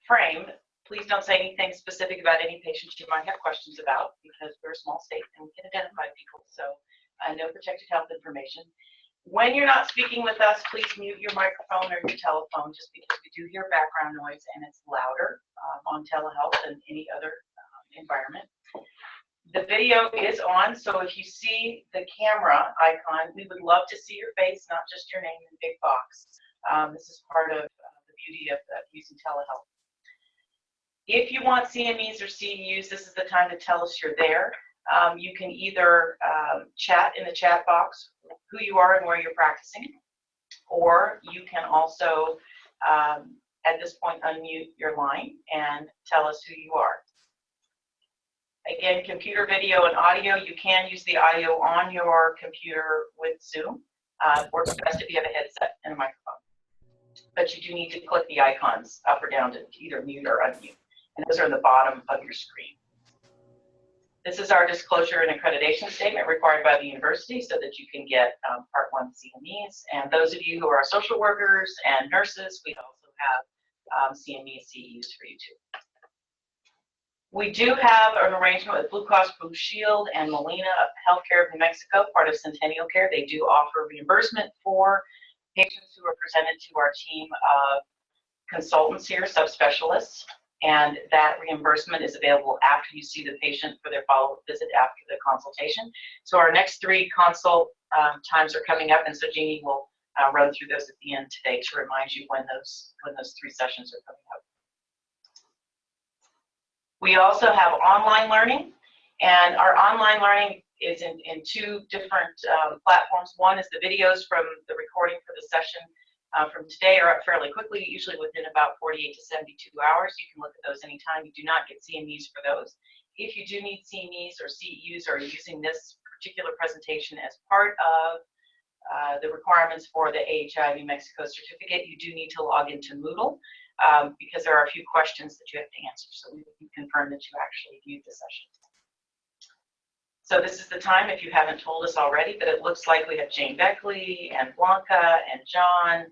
frame, please don't say anything specific about any patients you might have questions about, because we're a small state and we can identify people, so no protected health information. When you're not speaking with us, please mute your microphone or your telephone, just because we do hear background noise and it's louder on telehealth than any other environment. The video is on, so if you see the camera icon, we would love to see your face, not just your name in a big box. This is part of the beauty of using telehealth. If you want CMEs or CEUs, this is the time to tell us you're there. You can either chat in the chat box who you are and where you're practicing, or you can also, at this point, unmute your line and tell us who you are. Again, computer video and audio, you can use the audio on your computer with Zoom. Works best if you have a headset and a microphone. But you do need to click the icons up or down to either mute or unmute. And those are in the bottom of your screen. This is our disclosure and accreditation statement required by the university so that you can get Part 1 CMEs. And those of you who are social workers and nurses, we also have CMEs, CEUs for you too. We do have an arrangement with Blue Cross Blue Shield and Molina Healthcare of New Mexico, part of Centennial Care. They do offer reimbursement for patients who are presented to our team of consultants here, subspecialists, and that reimbursement is available after you see the patient for their follow-up visit after the consultation. So our next 3 consult times are coming up, and so Jeannie will run through those at the end today to remind you when those 3 sessions are coming up. We also have online learning, and our online learning is in 2 different platforms. One is the videos from the recording for the session from today are up fairly quickly, usually within about 48 to 72 hours. You can look at those anytime. You do not get CMEs for those. If you do need CMEs or CEUs, or are using this particular presentation as part of the requirements for the AHI New Mexico certificate, you do need to log into Moodle because there are a few questions that you have to answer, so we can confirm that you actually viewed the session. So this is the time, if you haven't told us already, but it looks like we have Jane Beckley and Blanca and John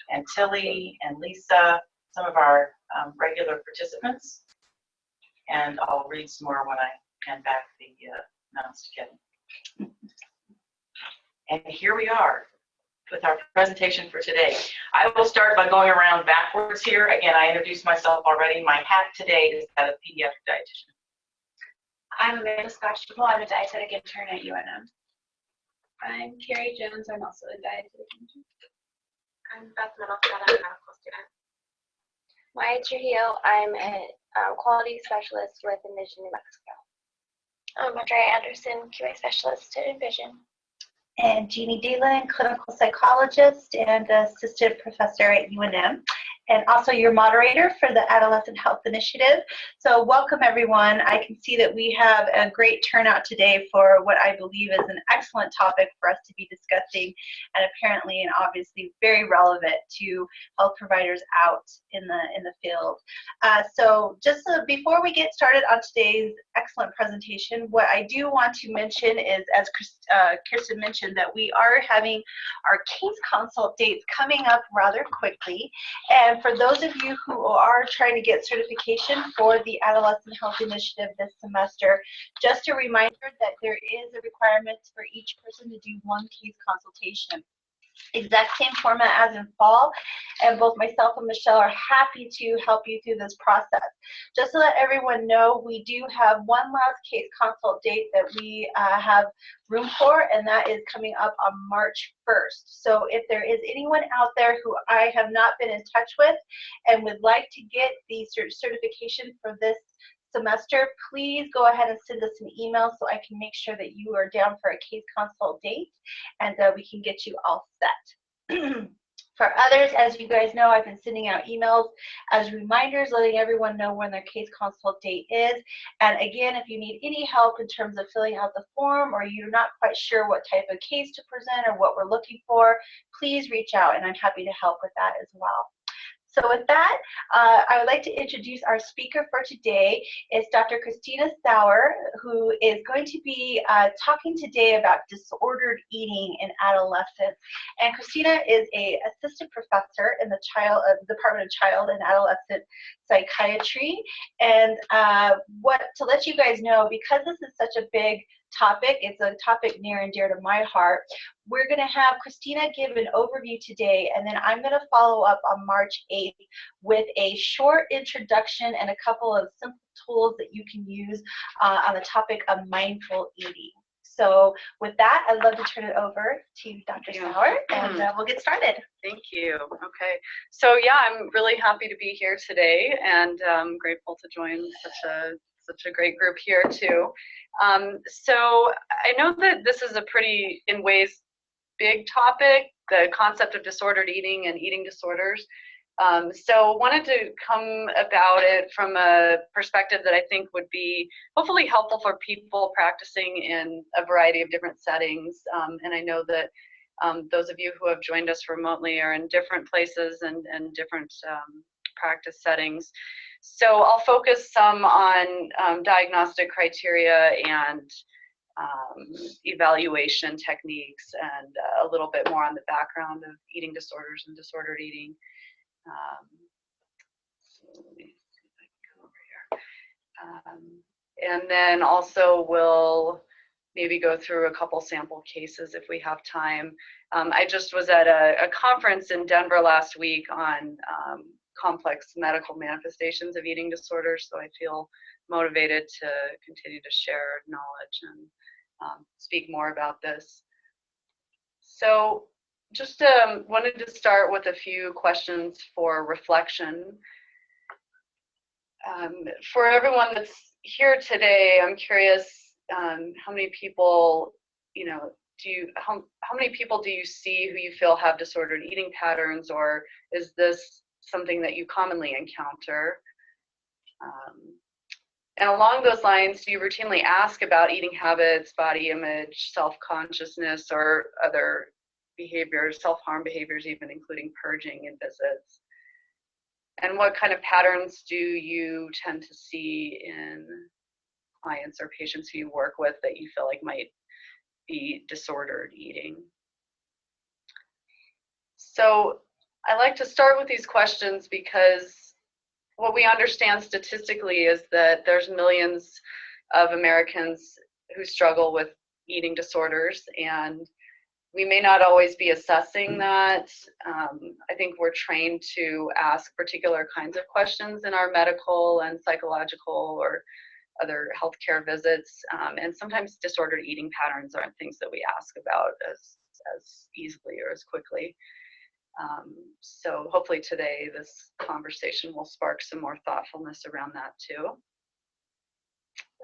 and Tilly and Lisa, some of our regular participants. And I'll read some more when I hand back the mouse to Kevin. And here we are with our presentation for today. I will start by going around backwards here. Again, I introduced myself already. My hat today is that of pediatric dietitian. I'm Amanda Scotchable. I'm a dietetic intern at UNM. I'm Carrie Jones. I'm also a dietetic intern. I'm Beth Middlestead. I'm a medical student. Maya Trujillo. I'm a quality specialist with Envision New Mexico. I'm Andrea Anderson, QA specialist at Envision. And Jeannie Dillon, clinical psychologist and assistant professor at UNM, and also your moderator for the Adolescent Health Initiative. So welcome everyone. I can see that we have a great turnout today for what I believe is an excellent topic for us to be discussing, and apparently and obviously very relevant to health providers out in the field. So just before we get started on today's excellent presentation, what I do want to mention is, as Kirsten mentioned, that we are having our case consult dates coming up rather quickly. And for those of you who are trying to get certification for the Adolescent Health Initiative this semester, just a reminder that there is a requirement for each person to do 1 case consultation. Exact same format as in fall, and both myself and Michelle are happy to help you through this process. Just to let everyone know, we do have 1 last case consult date that we have room for, and that is coming up on March 1st. So if there is anyone out there who I have not been in touch with and would like to get the certification for this semester, please go ahead and send us an email so I can make sure that you are down for a case consult date, and we can get you all set. For others, as you guys know, I've been sending out emails as reminders, letting everyone know when their case consult date is. And again, if you need any help in terms of filling out the form, or you're not quite sure what type of case to present or what we're looking for, please reach out, and I'm happy to help with that as well. So with that, I would like to introduce our speaker for today. Is Dr. Christina Sauer, who is going to be talking today about disordered eating in adolescence. And Christina is an assistant professor in the Department of Child and Adolescent Psychiatry. And to let you guys know, because this is such a big topic, it's a topic near and dear to my heart, we're going to have Christina give an overview today, and then I'm going to follow up on March 8th with a short introduction and a couple of simple tools that you can use on the topic of mindful eating. So with that, I'd love to turn it over to Dr. Sauer, and we'll get started. Thank you. Okay. So yeah, I'm really happy to be here today, and grateful to join such a great group here too. So I know that this is a pretty, in ways, big topic, the concept of disordered eating and eating disorders. So wanted to come about it from a perspective that I think would be hopefully helpful for people practicing in a variety of different settings. And I know that those of you who have joined us remotely are in different places and different practice settings. So I'll focus some on diagnostic criteria and evaluation techniques, and a little bit more on the background of eating disorders and disordered eating. So let me see if I can come over here. And then also we'll maybe go through a couple sample cases if we have time. I just was at a conference in Denver last week on complex medical manifestations of eating disorders, so I feel motivated to continue to share knowledge and speak more about this. So just wanted to start with a few questions for reflection. For everyone that's here today, I'm curious how many people, how many people do you see who you feel have disordered eating patterns, or is this something that you commonly encounter? And along those lines, do you routinely ask about eating habits, body image, self-consciousness, or other behaviors, self-harm behaviors, even including purging in visits? And what kind of patterns do you tend to see in clients or patients who you work with that you feel like might be disordered eating? So I like to start with these questions because what we understand statistically is that there's millions of Americans who struggle with eating disorders, and we may not always be assessing that. I think we're trained to ask particular kinds of questions in our medical and psychological or other healthcare visits, and sometimes disordered eating patterns aren't things that we ask about as easily or as quickly. So hopefully today this conversation will spark some more thoughtfulness around that too.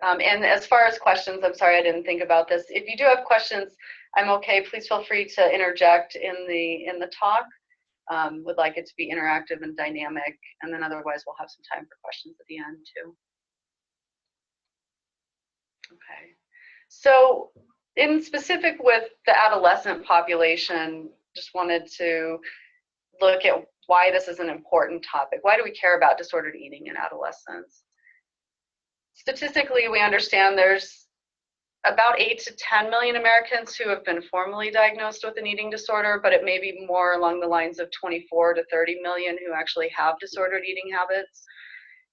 And as far as questions, I'm sorry I didn't think about this. If you do have questions, I'm okay. Please feel free to interject in the talk. Would like it to be interactive and dynamic, and then otherwise we'll have some time for questions at the end too. Okay. So in specific with the adolescent population, just wanted to look at why this is an important topic. Why do we care about disordered eating in adolescence? Statistically, we understand there's about 8 to 10 million Americans who have been formally diagnosed with an eating disorder, but it may be more along the lines of 24 to 30 million who actually have disordered eating habits.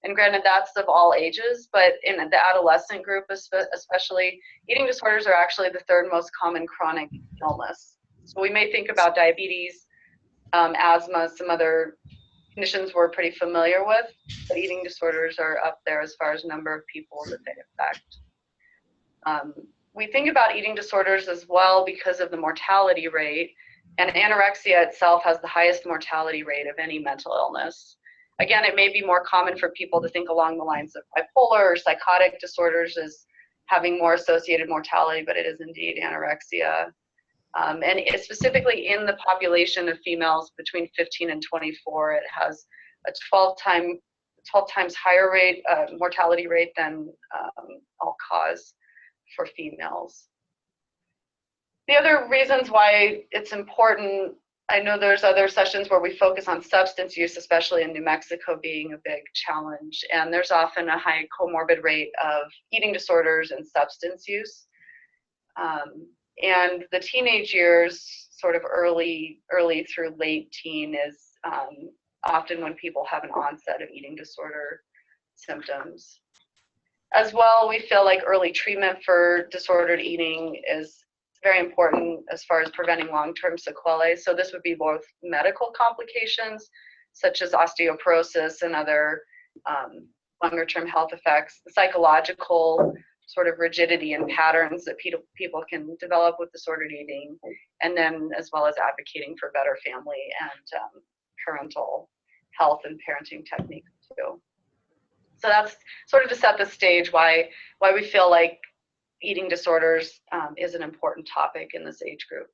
And granted, that's of all ages, but in the adolescent group especially, eating disorders are actually the third most common chronic illness. So we may think about diabetes, asthma, some other conditions we're pretty familiar with, but eating disorders are up there as far as number of people that they affect. We think about eating disorders as well because of the mortality rate, and anorexia itself has the highest mortality rate of any mental illness. Again, it may be more common for people to think along the lines of bipolar or psychotic disorders as having more associated mortality, but it is indeed anorexia. And specifically in the population of females between 15 and 24, it has a 12 times higher rate, mortality rate than all cause for females. The other reasons why it's important I know there's other sessions where we focus on substance use, especially in New Mexico being a big challenge. And there's often a high comorbid rate of eating disorders and substance use. And the teenage years, sort of early through late teen, is often when people have an onset of eating disorder symptoms. As well, we feel like early treatment for disordered eating is very important as far as preventing long-term sequelae. So this would be both medical complications, such as osteoporosis and other longer-term health effects, the psychological sort of rigidity and patterns that people can develop with disordered eating, and then as well as advocating for better family and parental health and parenting techniques too. So that's sort of to set the stage why we feel like eating disorders is an important topic in this age group.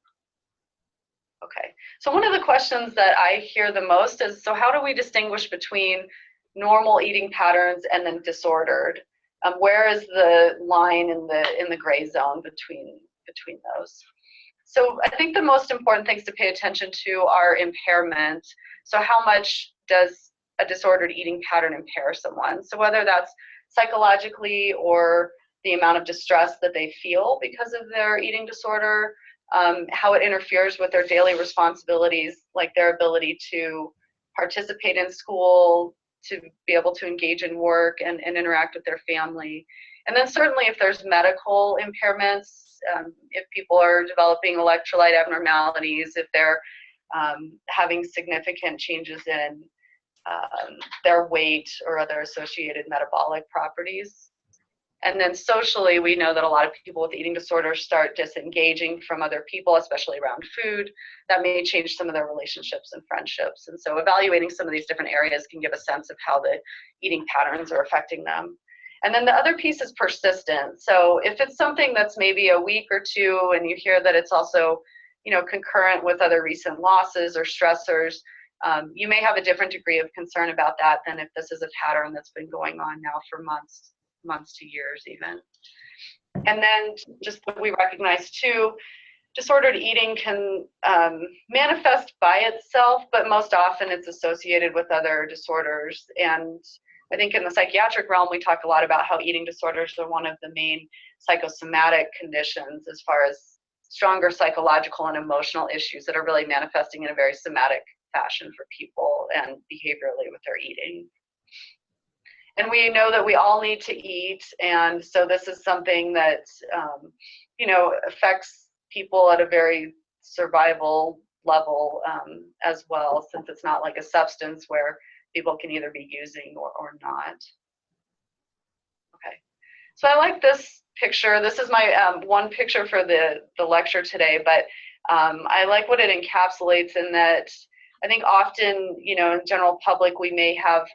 Okay, so one of the questions that I hear the most is, so how do we distinguish between normal eating patterns and then disordered? Where is the line in the gray zone between those? So I think the most important things to pay attention to are impairment. So how much does a disordered eating pattern impair someone? So whether that's psychologically or the amount of distress that they feel because of their eating disorder, how it interferes with their daily responsibilities, like their ability to participate in school, to be able to engage in work and interact with their family. And then certainly if there's medical impairments, if people are developing electrolyte abnormalities, if they're having significant changes in their weight or other associated metabolic properties. And then socially, we know that a lot of people with eating disorders start disengaging from other people, especially around food. That may change some of their relationships and friendships. And so evaluating some of these different areas can give a sense of how the eating patterns are affecting them. And then the other piece is persistent. So if it's something that's maybe a week or two and you hear that it's also, concurrent with other recent losses or stressors, you may have a different degree of concern about that than if this is a pattern that's been going on now for months to years even. And then just what we recognize too, disordered eating can manifest by itself, but most often it's associated with other disorders. And I think in the psychiatric realm, we talk a lot about how eating disorders are one of the main psychosomatic conditions as far as stronger psychological and emotional issues that are really manifesting in a very somatic fashion for people and behaviorally with their eating. And we know that we all need to eat, and so this is something that affects people at a very survival level as well, since it's not like a substance where people can either be using or not. Okay, so I like this picture. This is my one picture for the lecture today, but I like what it encapsulates in that I think often, in general public, we may have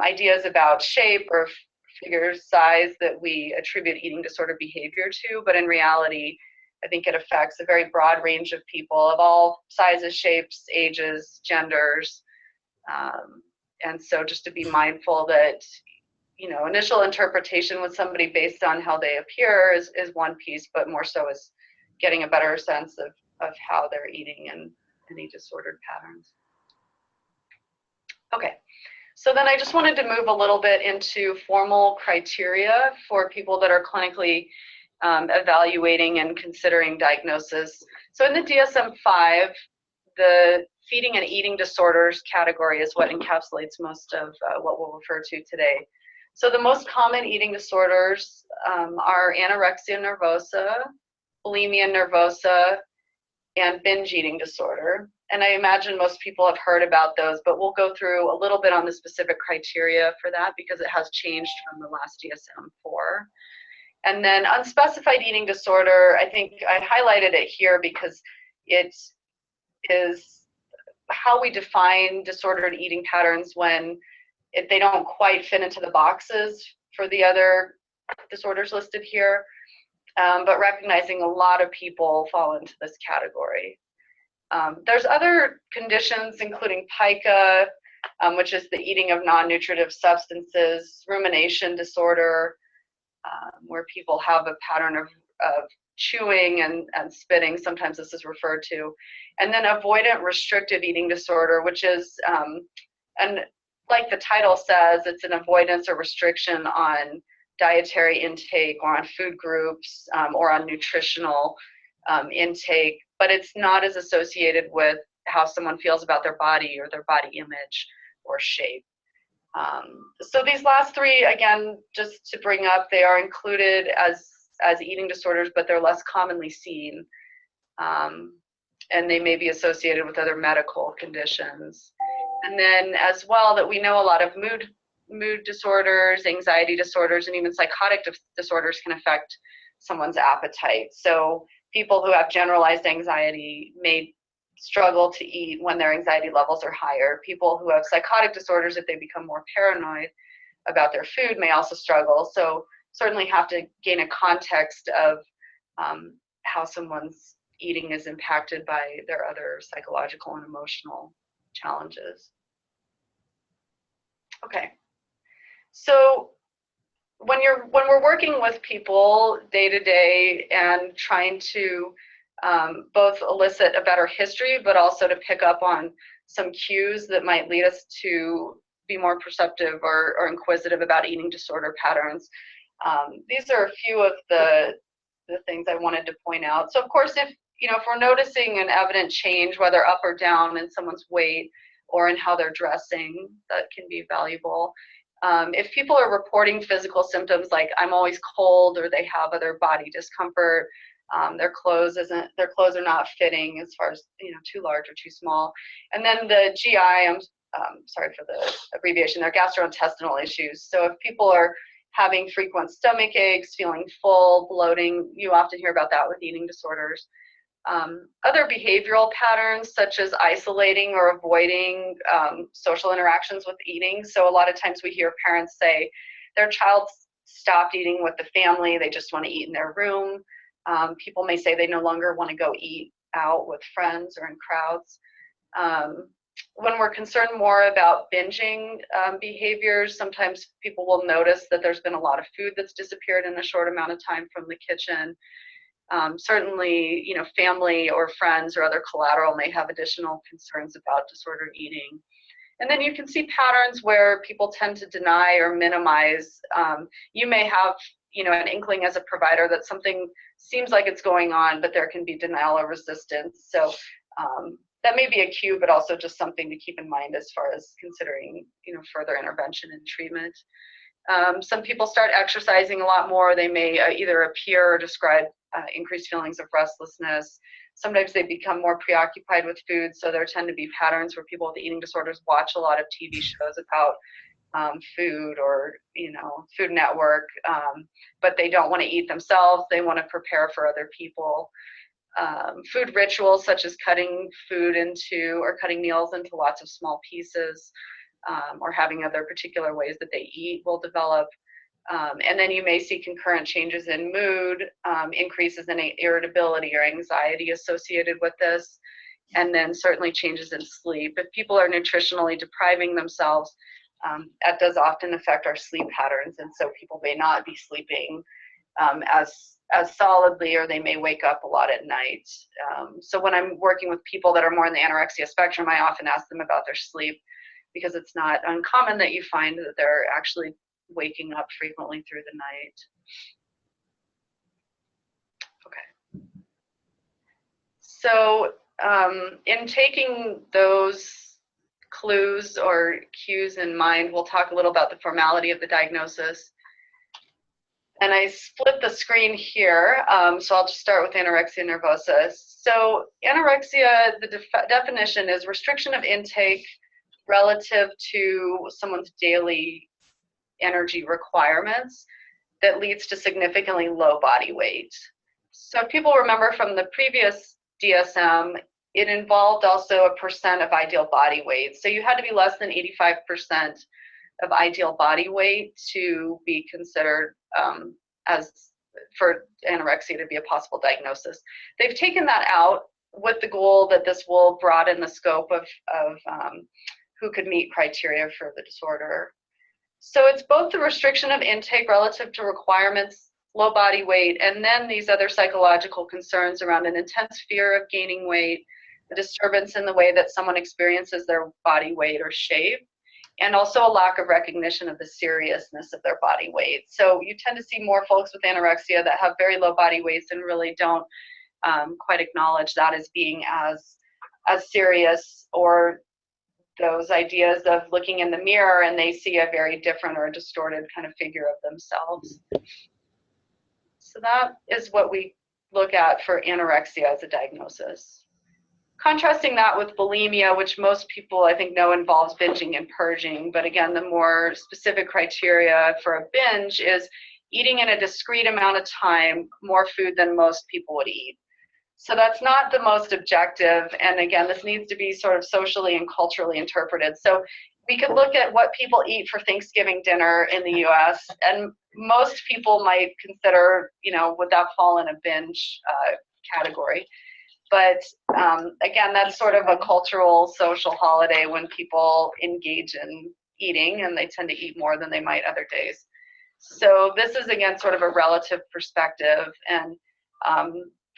ideas about shape or figure size that we attribute eating disorder behavior to, but in reality, I think it affects a very broad range of people of all sizes, shapes, ages, genders. And so just to be mindful that, initial interpretation with somebody based on how they appear is one piece, but more so is getting a better sense of how they're eating and any disordered patterns. Okay. So then I just wanted to move a little bit into formal criteria for people that are clinically evaluating and considering diagnosis. So in the DSM-5, the feeding and eating disorders category is what encapsulates most of what we'll refer to today. So the most common eating disorders are anorexia nervosa, bulimia nervosa, and binge eating disorder. And I imagine most people have heard about those, but we'll go through a little bit on the specific criteria for that because it has changed from the last DSM-4. And then unspecified eating disorder, I think I highlighted it here because it is how we define disordered eating patterns when they don't quite fit into the boxes for the other disorders listed here, but recognizing a lot of people fall into this category. There's other conditions, including pica, which is the eating of non-nutritive substances, rumination disorder, where people have a pattern of chewing and spitting, sometimes this is referred to. And then avoidant restrictive eating disorder, which is, and like the title says, it's an avoidance or restriction on dietary intake or on food groups or on nutritional intake, but it's not as associated with how someone feels about their body or their body image or shape. So these last three, again, just to bring up, they are included as eating disorders, but they're less commonly seen. And they may be associated with other medical conditions. And then as well, that we know a lot of mood disorders, anxiety disorders, and even psychotic disorders can affect someone's appetite. So people who have generalized anxiety may struggle to eat when their anxiety levels are higher. People who have psychotic disorders, if they become more paranoid about their food, may also struggle. So certainly have to gain a context of how someone's eating is impacted by their other psychological and emotional challenges. Okay, so when we're working with people day to day and trying to both elicit a better history, but also to pick up on some cues that might lead us to be more perceptive or inquisitive about eating disorder patterns, these are a few of the things I wanted to point out. So of course, if we're noticing an evident change, whether up or down in someone's weight or in how they're dressing, that can be valuable. If people are reporting physical symptoms like I'm always cold, or they have other body discomfort, their clothes are not fitting as far as too large or too small, and then the GI, I'm sorry for the abbreviation, they're gastrointestinal issues. So if people are having frequent stomach aches, feeling full, bloating, you often hear about that with eating disorders. Other behavioral patterns such as isolating or avoiding social interactions with eating. So a lot of times we hear parents say their child stopped eating with the family, they just want to eat in their room. People may say they no longer want to go eat out with friends or in crowds. When we're concerned more about binging behaviors, sometimes people will notice that there's been a lot of food that's disappeared in a short amount of time from the kitchen. Certainly, family or friends or other collateral may have additional concerns about disordered eating. And then you can see patterns where people tend to deny or minimize. You may have, an inkling as a provider that something seems like it's going on, but there can be denial or resistance. So that may be a cue, but also just something to keep in mind as far as considering, further intervention and treatment. Some people start exercising a lot more. They may either appear or describe increased feelings of restlessness. Sometimes they become more preoccupied with food, so there tend to be patterns where people with eating disorders watch a lot of TV shows about food or, Food Network, but they don't want to eat themselves. They want to prepare for other people. Food rituals such as cutting meals into lots of small pieces, or having other particular ways that they eat will develop. And then you may see concurrent changes in mood, increases in irritability or anxiety associated with this, and then certainly changes in sleep. If people are nutritionally depriving themselves, that does often affect our sleep patterns, and so people may not be sleeping as solidly, or they may wake up a lot at night. So when I'm working with people that are more in the anorexia spectrum, I often ask them about their sleep, because it's not uncommon that you find that they're actually waking up frequently through the night. Okay. So in taking those clues or cues in mind, we'll talk a little about the formality of the diagnosis. And I split the screen here, so I'll just start with anorexia nervosa. So anorexia, the definition is restriction of intake relative to someone's daily energy requirements that leads to significantly low body weight. So if people remember from the previous DSM, it involved also a percent of ideal body weight. So you had to be less than 85% of ideal body weight to be considered as for anorexia to be a possible diagnosis. They've taken that out with the goal that this will broaden the scope of who could meet criteria for the disorder. So it's both the restriction of intake relative to requirements low body weight, and then these other psychological concerns around an intense fear of gaining weight, a disturbance in the way that someone experiences their body weight or shape, and also a lack of recognition of the seriousness of their body weight. So you tend to see more folks with anorexia that have very low body weights and really don't quite acknowledge that as being as serious, or those ideas of looking in the mirror and they see a very different or distorted kind of figure of themselves. So that is what we look at for anorexia as a diagnosis. Contrasting that with bulimia, which most people I think know involves binging and purging, but again, the more specific criteria for a binge is eating in a discrete amount of time more food than most people would eat. So that's not the most objective, and again, this needs to be sort of socially and culturally interpreted. So we could look at what people eat for Thanksgiving dinner in the US, and most people might consider, would that fall in a binge category? But again, that's sort of a cultural, social holiday when people engage in eating, and they tend to eat more than they might other days. So this is, again, sort of a relative perspective, and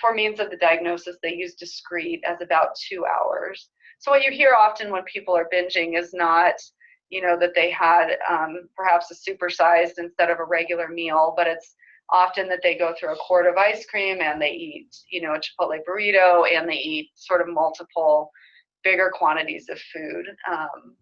for means of the diagnosis, they use discrete as about 2 hours. So what you hear often when people are binging is not, that they had perhaps a supersized instead of a regular meal, but it's often that they go through a quart of ice cream and they eat, a Chipotle burrito, and they eat sort of multiple bigger quantities of food.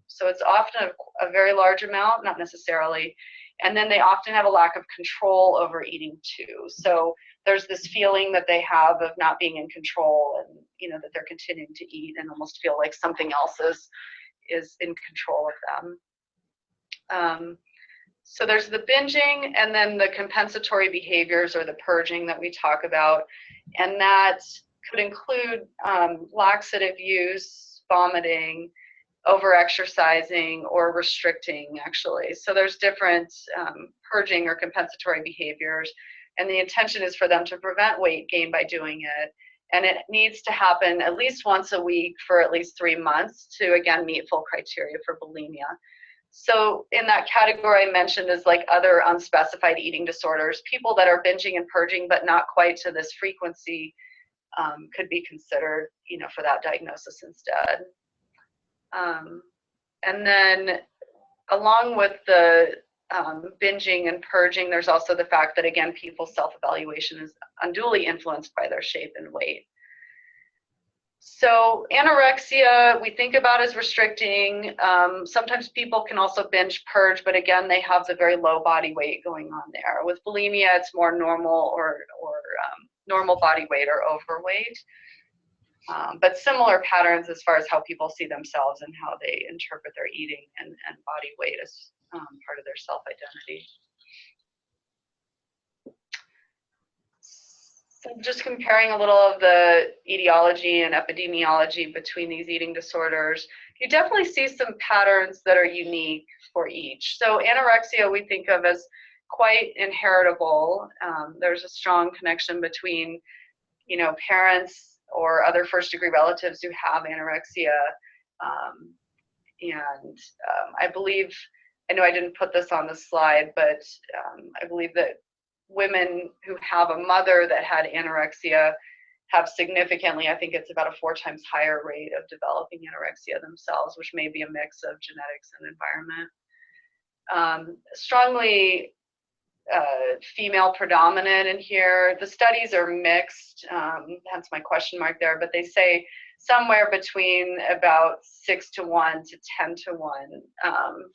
So it's often a very large amount, not necessarily. And then they often have a lack of control over eating too. So there's this feeling that they have of not being in control, and that they're continuing to eat and almost feel like something else is in control of them. So there's the binging, and then the compensatory behaviors or the purging that we talk about, and that could include laxative use, vomiting, over-exercising, or restricting, actually. So there's different purging or compensatory behaviors, and the intention is for them to prevent weight gain by doing it. And it needs to happen at least once a week for at least 3 months to, again, meet full criteria for bulimia. So in that category I mentioned is like other unspecified eating disorders, people that are binging and purging but not quite to this frequency could be considered, for that diagnosis instead. And then along with the binging and purging, there's also the fact that, again, people's self-evaluation is unduly influenced by their shape and weight. So anorexia, we think about as restricting. Sometimes people can also binge purge, but again, they have the very low body weight going on there. With bulimia, it's more normal or normal body weight or overweight. But similar patterns as far as how people see themselves and how they interpret their eating and body weight as part of their self-identity. So just comparing a little of the etiology and epidemiology between these eating disorders, you definitely see some patterns that are unique for each. So anorexia we think of as quite inheritable. There's a strong connection between, parents or other first-degree relatives who have anorexia. I believe, I know I didn't put this on the slide, but I believe that women who have a mother that had anorexia have significantly, I think it's about a 4 times higher rate of developing anorexia themselves, which may be a mix of genetics and environment. Strongly female predominant in here. The studies are mixed, hence my question mark there, but they say somewhere between about 6:1 to 10:1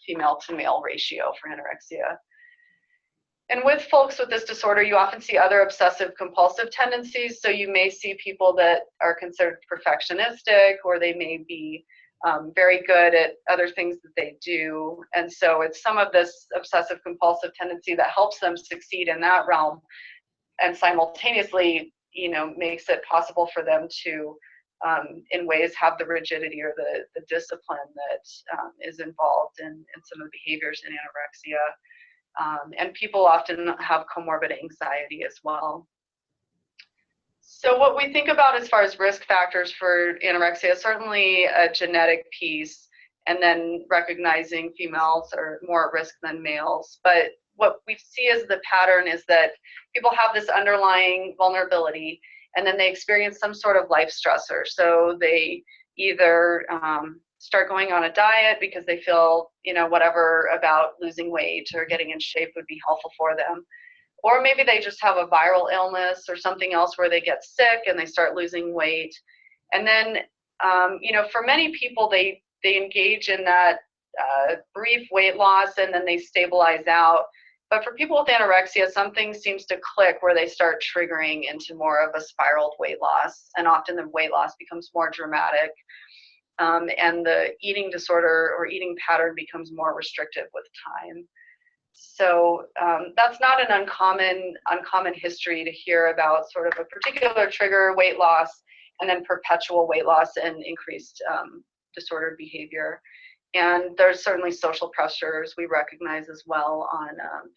female to male ratio for anorexia. And with folks with this disorder, you often see other obsessive compulsive tendencies. So you may see people that are considered perfectionistic, or they may be very good at other things that they do. And so it's some of this obsessive compulsive tendency that helps them succeed in that realm, and simultaneously, makes it possible for them to, in ways, have the rigidity or the discipline that is involved in some of the behaviors in anorexia. And people often have comorbid anxiety as well. So what we think about as far as risk factors for anorexia is certainly a genetic piece, and then recognizing females are more at risk than males. But what we see as the pattern is that people have this underlying vulnerability, and then they experience some sort of life stressor. So they either start going on a diet because they feel, whatever about losing weight or getting in shape would be helpful for them. Or maybe they just have a viral illness or something else where they get sick and they start losing weight. And then, for many people, they engage in that brief weight loss and then they stabilize out. But for people with anorexia, something seems to click where they start triggering into more of a spiraled weight loss. And often the weight loss becomes more dramatic. And the eating disorder or eating pattern becomes more restrictive with time. So that's not an uncommon history to hear about sort of a particular trigger, weight loss, and then perpetual weight loss and increased disordered behavior. And there's certainly social pressures we recognize as well on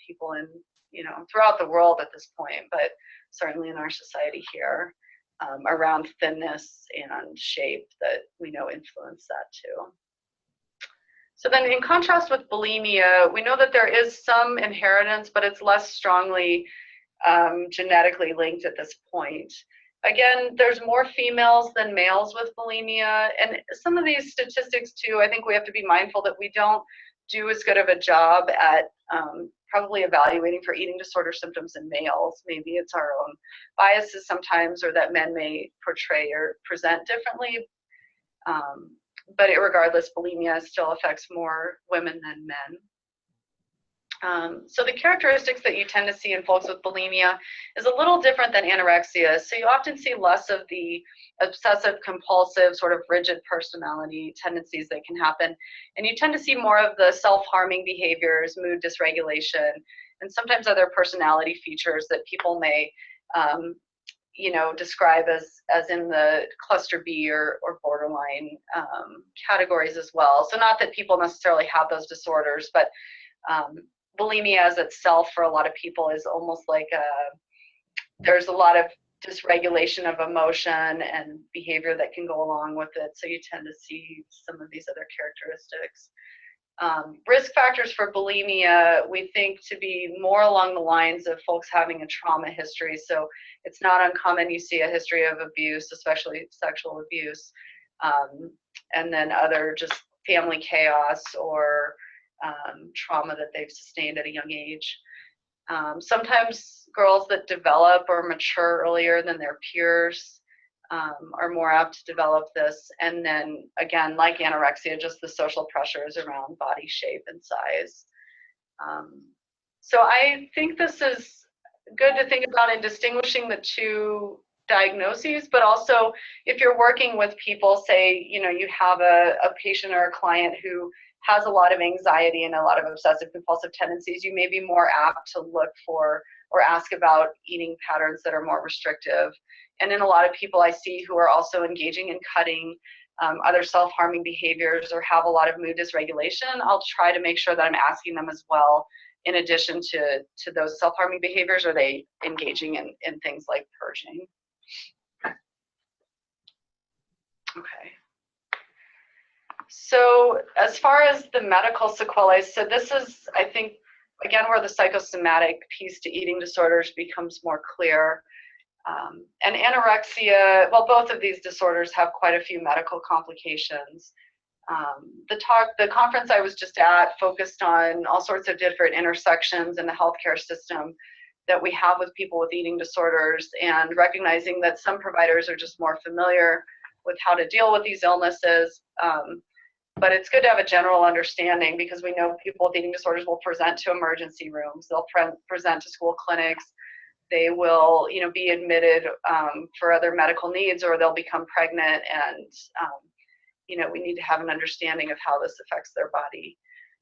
people in, throughout the world at this point, but certainly in our society here around thinness and shape that we know influence that too. So then in contrast with bulimia, we know that there is some inheritance, but it's less strongly genetically linked at this point. Again, there's more females than males with bulimia, and some of these statistics too, I think we have to be mindful that we don't do as good of a job at probably evaluating for eating disorder symptoms in males. Maybe it's our own biases sometimes, or that men may portray or present differently. But regardless, bulimia still affects more women than men. So the characteristics that you tend to see in folks with bulimia is a little different than anorexia. So you often see less of the obsessive compulsive sort of rigid personality tendencies that can happen. And you tend to see more of the self-harming behaviors, mood dysregulation, and sometimes other personality features that people may describe as in the cluster B or borderline categories as well. So not that people necessarily have those disorders, but bulimia as itself for a lot of people is almost like there's a lot of dysregulation of emotion and behavior that can go along with it. So you tend to see some of these other characteristics. Risk factors for bulimia, we think to be more along the lines of folks having a trauma history. So it's not uncommon you see a history of abuse, especially sexual abuse, and then other just family chaos or trauma that they've sustained at a young age. Sometimes girls that develop or mature earlier than their peers are more apt to develop this. And then again, like anorexia, just the social pressures around body shape and size. So I think this is good to think about in distinguishing the two diagnoses, but also if you're working with people, say, you have a patient or a client who has a lot of anxiety and a lot of obsessive compulsive tendencies, you may be more apt to look for or ask about eating patterns that are more restrictive. And in a lot of people I see who are also engaging in cutting, other self-harming behaviors, or have a lot of mood dysregulation, I'll try to make sure that I'm asking them as well, in addition to those self-harming behaviors, are they engaging in things like purging? Okay. So as far as the medical sequelae, so this is, I think, again, where the psychosomatic piece to eating disorders becomes more clear. And anorexia, well, both of these disorders have quite a few medical complications. The conference I was just at focused on all sorts of different intersections in the healthcare system that we have with people with eating disorders, and recognizing that some providers are just more familiar with how to deal with these illnesses. But it's good to have a general understanding, because we know people with eating disorders will present to emergency rooms, they'll present to school clinics, they will, be admitted for other medical needs, or they'll become pregnant, and we need to have an understanding of how this affects their body.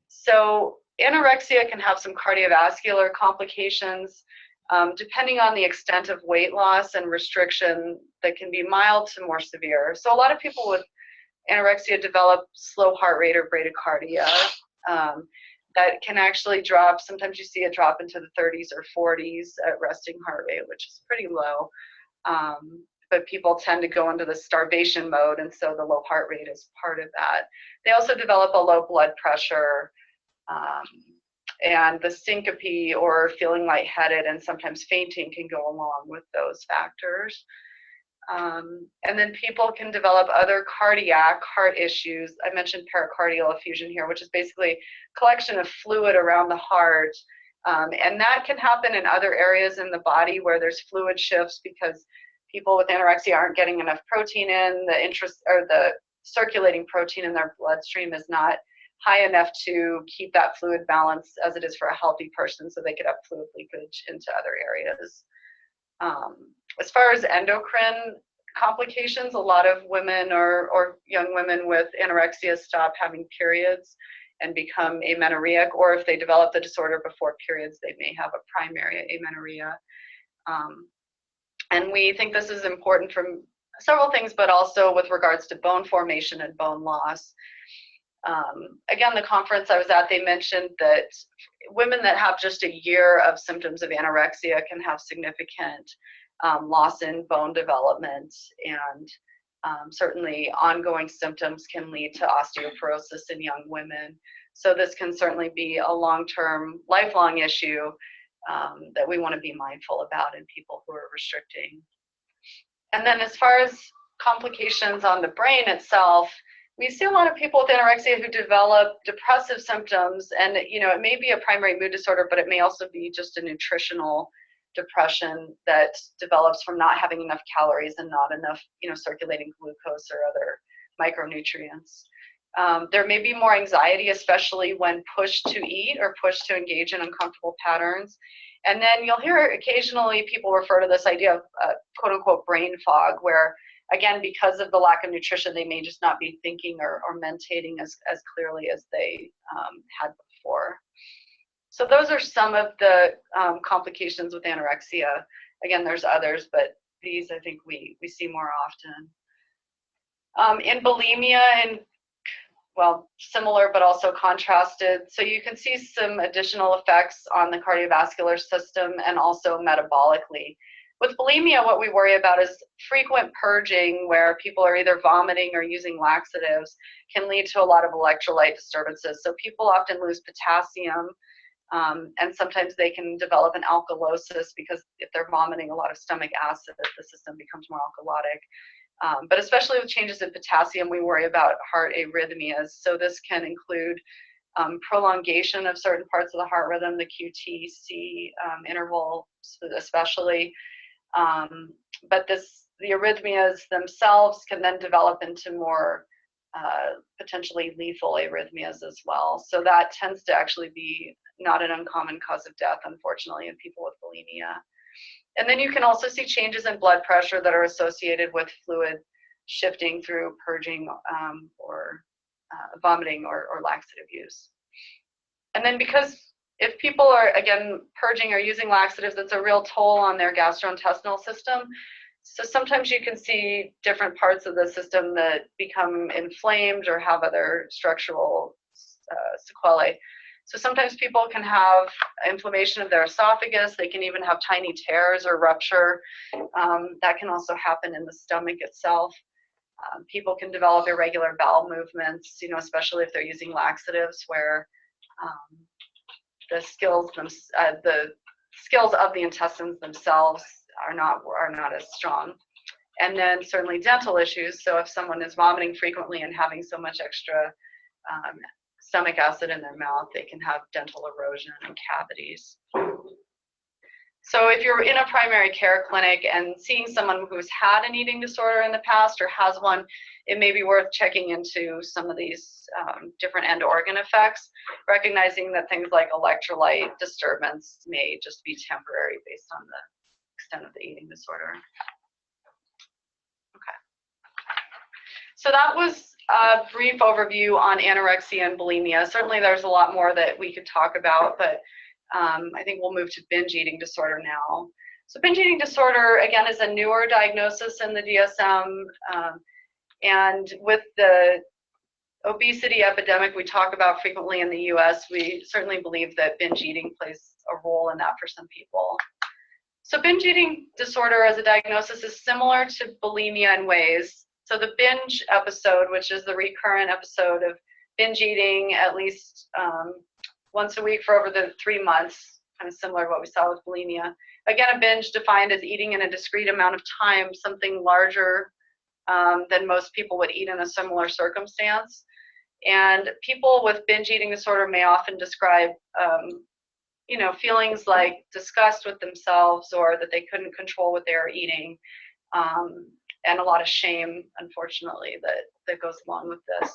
So anorexia can have some cardiovascular complications, depending on the extent of weight loss and restriction, that can be mild to more severe. So a lot of people with anorexia develop slow heart rate or bradycardia that can actually drop. Sometimes you see it drop into the 30s or 40s at resting heart rate, which is pretty low. But people tend to go into the starvation mode, and so the low heart rate is part of that. They also develop a low blood pressure, and the syncope or feeling lightheaded and sometimes fainting can go along with those factors. And then people can develop other cardiac heart issues. I mentioned pericardial effusion here, which is basically a collection of fluid around the heart. And that can happen in other areas in the body where there's fluid shifts because people with anorexia aren't getting enough protein in. The circulating protein in their bloodstream is not high enough to keep that fluid balance as it is for a healthy person, so they could have fluid leakage into other areas. As far as endocrine complications, a lot of women or young women with anorexia stop having periods and become amenorrheic, or if they develop the disorder before periods, they may have a primary amenorrhea. And we think this is important from several things, but also with regards to bone formation and bone loss. Again, the conference I was at, they mentioned that women that have just a year of symptoms of anorexia can have significant loss in bone development, and certainly ongoing symptoms can lead to osteoporosis in young women. So this can certainly be a long-term, lifelong issue that we want to be mindful about in people who are restricting. And then as far as complications on the brain itself, we see a lot of people with anorexia who develop depressive symptoms, and it may be a primary mood disorder, but it may also be just a nutritional depression that develops from not having enough calories and not enough circulating glucose or other micronutrients. There may be more anxiety, especially when pushed to eat or pushed to engage in uncomfortable patterns. And then you'll hear occasionally people refer to this idea of quote unquote brain fog, where again, because of the lack of nutrition, they may just not be thinking or mentating as clearly as they had before. So those are some of the complications with anorexia. Again, there's others, but these I think we see more often. In bulimia, and well, similar but also contrasted. So you can see some additional effects on the cardiovascular system and also metabolically. With bulimia, what we worry about is frequent purging, where people are either vomiting or using laxatives, can lead to a lot of electrolyte disturbances. So people often lose potassium, and sometimes they can develop an alkalosis because if they're vomiting a lot of stomach acid, the system becomes more alkalotic. But especially with changes in potassium, we worry about heart arrhythmias. So this can include prolongation of certain parts of the heart rhythm, the QT-C interval especially. But the arrhythmias themselves can then develop into more potentially lethal arrhythmias as well. So that tends to actually be not an uncommon cause of death, unfortunately, in people with bulimia. And then you can also see changes in blood pressure that are associated with fluid shifting through purging or vomiting or laxative use. And then because if people are, again, purging or using laxatives, that's a real toll on their gastrointestinal system. So sometimes you can see different parts of the system that become inflamed or have other structural sequelae. So sometimes people can have inflammation of their esophagus. They can even have tiny tears or rupture. That can also happen in the stomach itself. People can develop irregular bowel movements, especially if they're using laxatives, where the skills of the intestines themselves are not as strong. And then certainly dental issues. So if someone is vomiting frequently and having so much extra stomach acid in their mouth, they can have dental erosion and cavities. So if you're in a primary care clinic and seeing someone who's had an eating disorder in the past or has one, it may be worth checking into some of these different end organ effects, recognizing that things like electrolyte disturbance may just be temporary based on the extent of the eating disorder. Okay. So that was a brief overview on anorexia and bulimia. Certainly there's a lot more that we could talk about, but I think we'll move to binge eating disorder now. So binge eating disorder, again, is a newer diagnosis in the DSM. And with the obesity epidemic we talk about frequently in the US, we certainly believe that binge eating plays a role in that for some people. So binge eating disorder as a diagnosis is similar to bulimia in ways. So the binge episode, which is the recurrent episode of binge eating at least once a week for over the 3 months, kind of similar to what we saw with bulimia. Again, a binge defined as eating in a discrete amount of time, something larger than most people would eat in a similar circumstance. And people with binge eating disorder may often describe, feelings like disgust with themselves or that they couldn't control what they were eating, and a lot of shame, unfortunately, that goes along with this.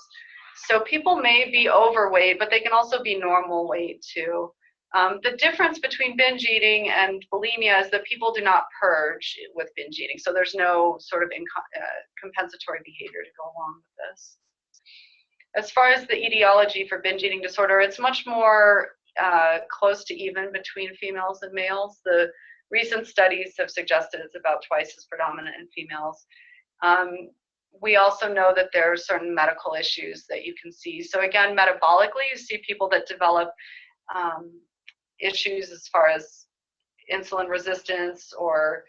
So people may be overweight, but they can also be normal weight too. The difference between binge eating and bulimia is that people do not purge with binge eating. So there's no sort of compensatory behavior to go along with this. As far as the etiology for binge eating disorder, it's much more close to even between females and males. The recent studies have suggested it's about twice as predominant in females. We also know that there are certain medical issues that you can see. So again, metabolically, you see people that develop issues as far as insulin resistance or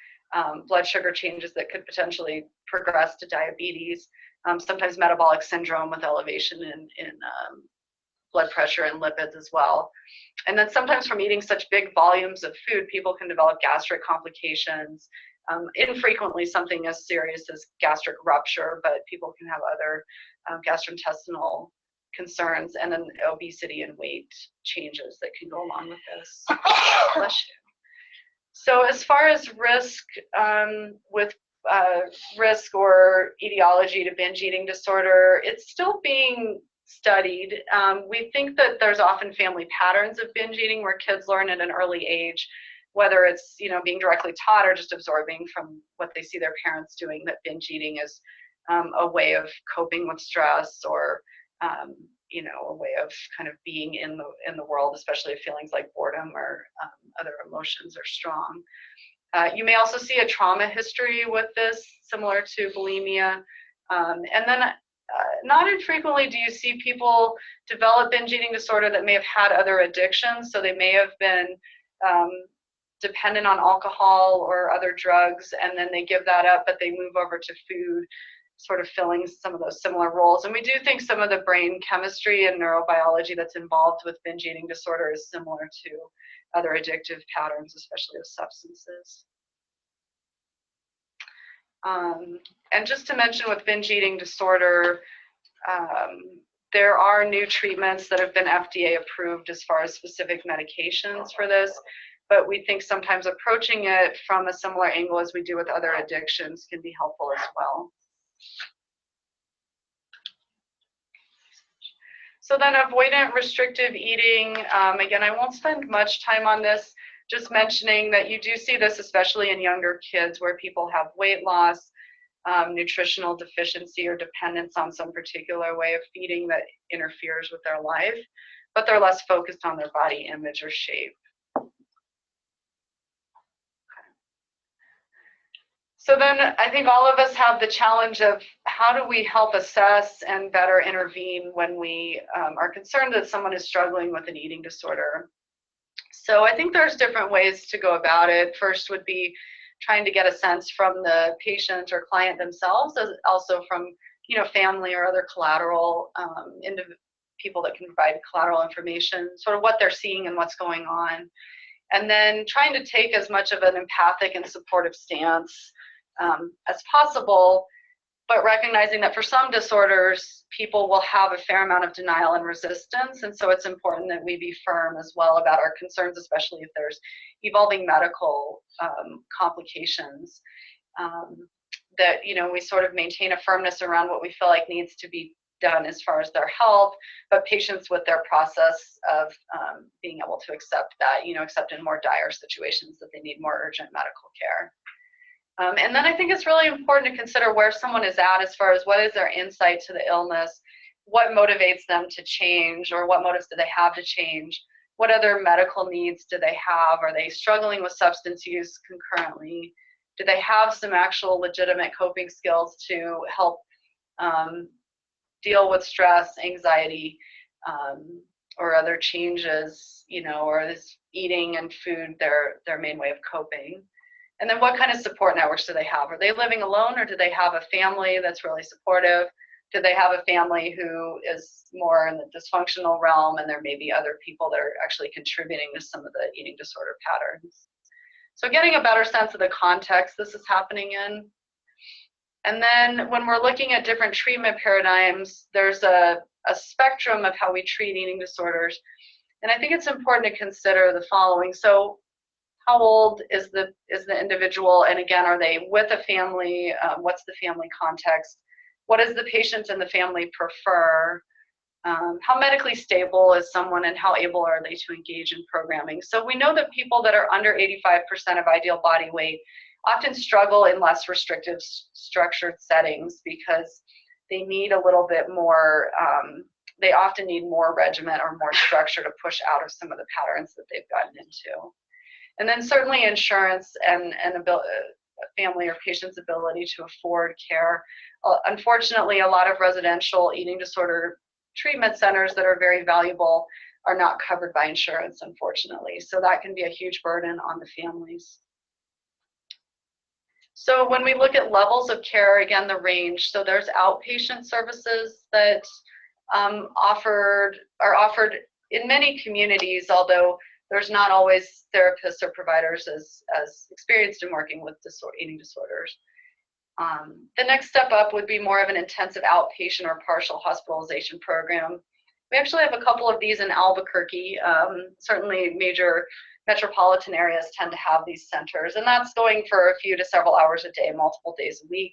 blood sugar changes that could potentially progress to diabetes. Sometimes metabolic syndrome with elevation in blood pressure and lipids as well. And then sometimes from eating such big volumes of food, people can develop gastric complications. Infrequently something as serious as gastric rupture, but people can have other gastrointestinal concerns, and then obesity and weight changes that can go along with this. Bless you. So as far as risk risk or etiology to binge eating disorder, it's still being studied. We think that there's often family patterns of binge eating where kids learn at an early age, whether it's being directly taught or just absorbing from what they see their parents doing, that binge eating is a way of coping with stress, or a way of kind of being in the world, especially if feelings like boredom or other emotions are strong. You may also see a trauma history with this, similar to bulimia. And then not infrequently do you see people develop binge eating disorder that may have had other addictions. So they may have been dependent on alcohol or other drugs, and then they give that up, but they move over to food, sort of filling some of those similar roles. And we do think some of the brain chemistry and neurobiology that's involved with binge eating disorder is similar to other addictive patterns, especially of substances. And just to mention with binge eating disorder, there are new treatments that have been FDA approved as far as specific medications for this, but we think sometimes approaching it from a similar angle as we do with other addictions can be helpful as well. So then avoidant restrictive eating, again, I won't spend much time on this, just mentioning that you do see this especially in younger kids where people have weight loss, nutritional deficiency or dependence on some particular way of feeding that interferes with their life, but they're less focused on their body image or shape. So then I think all of us have the challenge of how do we help assess and better intervene when we are concerned that someone is struggling with an eating disorder. So I think there's different ways to go about it. First would be trying to get a sense from the patient or client themselves, as also from family or other collateral people that can provide collateral information, sort of what they're seeing and what's going on. And then trying to take as much of an empathic and supportive stance as possible, but recognizing that for some disorders, people will have a fair amount of denial and resistance, and so it's important that we be firm as well about our concerns, especially if there's evolving medical complications, that we sort of maintain a firmness around what we feel like needs to be done as far as their health, but patience with their process of being able to accept that, accept in more dire situations that they need more urgent medical care. And then I think it's really important to consider where someone is at as far as what is their insight to the illness, what motivates them to change, or what motives do they have to change, what other medical needs do they have, are they struggling with substance use concurrently, do they have some actual legitimate coping skills to help deal with stress, anxiety, or other changes, or is eating and food their main way of coping. And then what kind of support networks do they have? Are they living alone, or do they have a family that's really supportive? Do they have a family who is more in the dysfunctional realm, and there may be other people that are actually contributing to some of the eating disorder patterns? So getting a better sense of the context this is happening in. And then when we're looking at different treatment paradigms, there's a spectrum of how we treat eating disorders. And I think it's important to consider the following. So how old is the individual? And again, are they with a family? What's the family context? What does the patient and the family prefer? How medically stable is someone, and how able are they to engage in programming? So we know that people that are under 85% of ideal body weight often struggle in less restrictive structured settings because they need a little bit more, they often need more regimen or more structure to push out of some of the patterns that they've gotten into. And then certainly insurance and family or patient's ability to afford care. Unfortunately, a lot of residential eating disorder treatment centers that are very valuable are not covered by insurance, unfortunately. So that can be a huge burden on the families. So when we look at levels of care, again, the range. So there's outpatient services that are offered in many communities, although there's not always therapists or providers as experienced in working with eating disorders. The next step up would be more of an intensive outpatient or partial hospitalization program. We actually have a couple of these in Albuquerque. Certainly major metropolitan areas tend to have these centers, and that's going for a few to several hours a day, multiple days a week,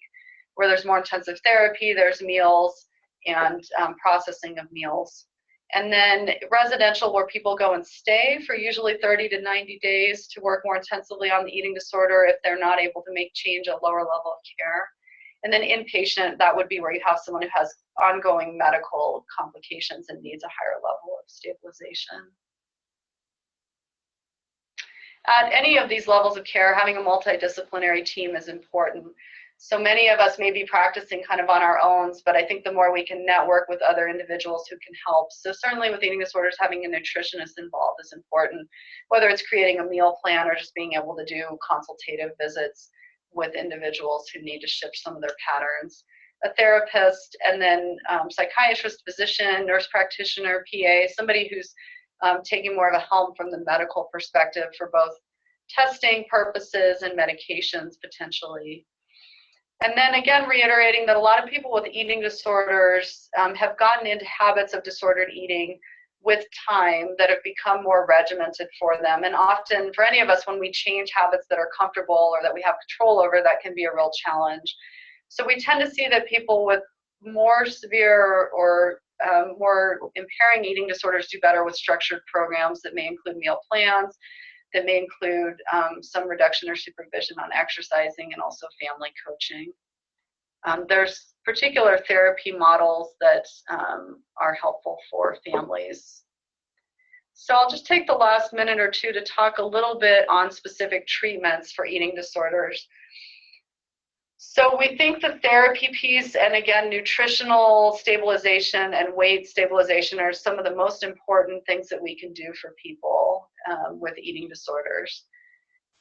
where there's more intensive therapy, there's meals, and processing of meals. And then residential, where people go and stay for usually 30 to 90 days to work more intensively on the eating disorder if they're not able to make change at lower level of care. And then inpatient, that would be where you have someone who has ongoing medical complications and needs a higher level of stabilization. At any of these levels of care, having a multidisciplinary team is important. So many of us may be practicing kind of on our own, but I think the more we can network with other individuals who can help. So certainly with eating disorders, having a nutritionist involved is important, whether it's creating a meal plan or just being able to do consultative visits with individuals who need to shift some of their patterns. A therapist, and then psychiatrist, physician, nurse practitioner, PA, somebody who's taking more of a helm from the medical perspective for both testing purposes and medications potentially. And then again, reiterating that a lot of people with eating disorders have gotten into habits of disordered eating with time that have become more regimented for them. And often for any of us, when we change habits that are comfortable or that we have control over, that can be a real challenge. So we tend to see that people with more severe or more impairing eating disorders do better with structured programs that may include meal plans, that may include some reduction or supervision on exercising, and also family coaching. There's particular therapy models that are helpful for families. So I'll just take the last minute or two to talk a little bit on specific treatments for eating disorders. So we think the therapy piece, and again, nutritional stabilization and weight stabilization are some of the most important things that we can do for people with eating disorders.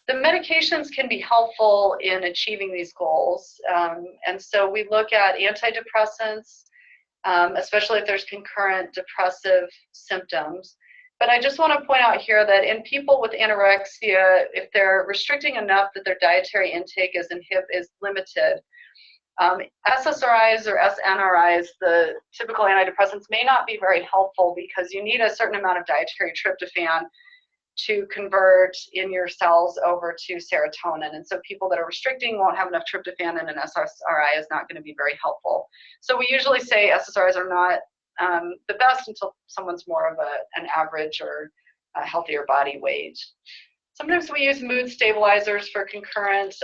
The medications can be helpful in achieving these goals. And so we look at antidepressants, especially if there's concurrent depressive symptoms. But I just want to point out here that in people with anorexia, if they're restricting enough that their dietary intake is limited, SSRIs or SNRIs, the typical antidepressants, may not be very helpful because you need a certain amount of dietary tryptophan to convert in your cells over to serotonin. And so people that are restricting won't have enough tryptophan, and an SSRI is not going to be very helpful. So we usually say SSRIs are not the best until someone's more of an average or a healthier body weight. Sometimes we use mood stabilizers for concurrent